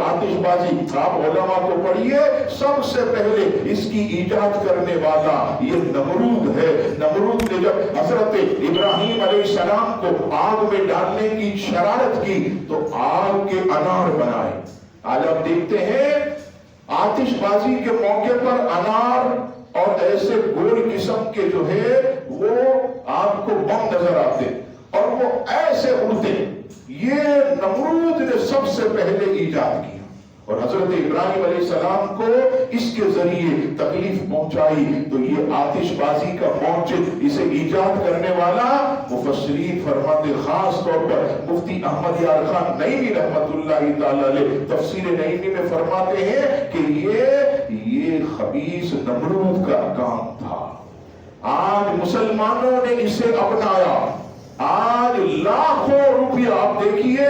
आतिश बाजी आप उलमा को पढ़िए, सबसे पहले इसकी ईजाद करने वाला ये नमरूद है। नमरूद ने जब हजरत इब्राहिम अलैहिस्सलाम को आग में डालने की शरारत की तो आग के अनार बनाए। आज आप देखते हैं आतिशबाजी के मौके पर अनार और ऐसे गोल किस्म के जो है वो आपको बम नजर आते और वो ऐसे उड़ते। ये नमरूद ने सबसे पहले ईजाद किया और हजरत इब्राहिम अलैहिस्सलाम को इसके जरिए तकलीफ पहुंचाई। तो ये आतिशबाजी का मौजूद, इसे ईजाद करने वाला मुफस्सिरीन फरमाते, खास तौर पर मुफ्ती अहमद यार खान नईमी रहमतुल्लाहि ताला अलैह तफसीर नईमी में फरमाते हैं कि ये खबीस नमरूद का काम था। आज मुसलमानों ने इसे अपनाया। आज लाखों रुपया, आप देखिए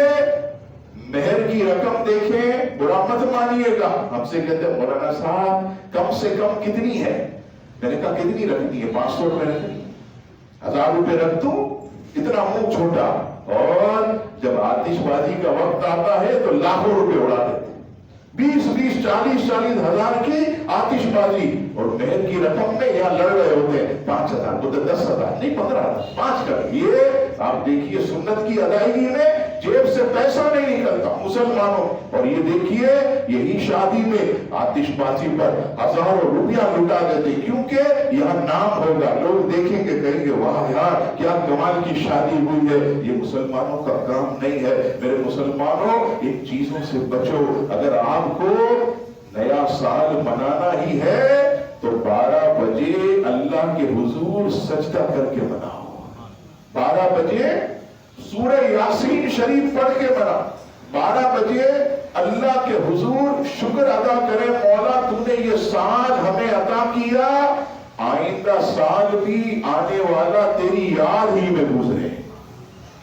मेहर की रकम देखें, बुरा मत मानिएगा। हमसे कहते हैं मौलाना साहब कम से कम कितनी है? मैंने कहा कितनी रखनी है? 500 रुपए रखनी, 1000 रुपए रख दूं? इतना मुंह छोटा। और जब आतिशबाजी का वक्त आता है तो लाखों रुपए उड़ा देते, 20-20, 40-40 हजार की आतिशबाजी। और मेहर की रकम में यहाँ लड़ रहे होते हैं 5000, बोलते 10,000 नहीं 15,000, 5 कर। ये आप देखिए सुन्नत की अदायगी में जेब से पैसा नहीं निकलता मुसलमानों। और ये देखिए यही शादी में आतिशबाजी पर हजारों रुपया लुटा देते, क्योंकि यहाँ नाम होगा, लोग देखेंगे कहेंगे वाह यार क्या कमाल की शादी हुई है। ये मुसलमानों का काम नहीं है। मेरे मुसलमानों इन चीजों से बचो। अगर आपको नया साल मनाना ही है तो 12 बजे अल्लाह के हुजूर सजदा करके मनाओ। 12 बजे सूरह यासीन शरीफ पढ़ के मना। 12 बजे अल्लाह के हुजूर शुक्र अदा करें, मौला तूने ये साल हमें अता किया, आइंदा साल भी आने वाला तेरी याद ही में गुजरे।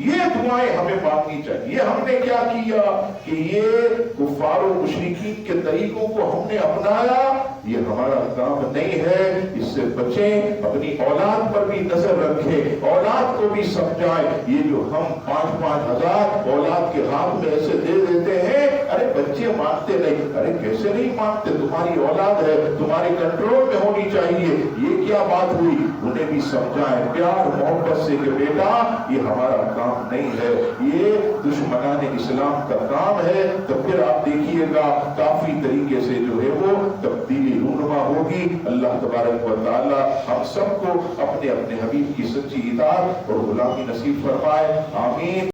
ये दुआएं हमें मांगनी चाहिए। हमने क्या किया कि ये कुफार और मुशरिकीन के तरीकों को हमने अपनाया, ये हमारा काम नहीं है। इससे बचें, अपनी औलाद पर भी नजर रखें, औलाद को भी समझाएं। ये जो हम 5-5 हजार औलाद के हाथ में ऐसे दे देते हैं, अरे बच्चे मानते नहीं। अरे कैसे नहीं मानते? तुम्हारी औलाद है, तुम्हारे कंट्रोल में होनी चाहिए। ये क्या बात हुई? उन्हें भी समझाएं प्यार मोहब्बत से कि बेटा ये हमारा काम नहीं है, ये दुश्मनाने इस्लाम का काम है। तो फिर आप देखिएगा काफी तरीके से जो है वो तब्दीली रूनुमा होगी। अल्लाह तबारक व तआला हम सबको अपने अपने हबीब की सच्ची इताअत और गुलामी नसीब फरमाए। आमीन।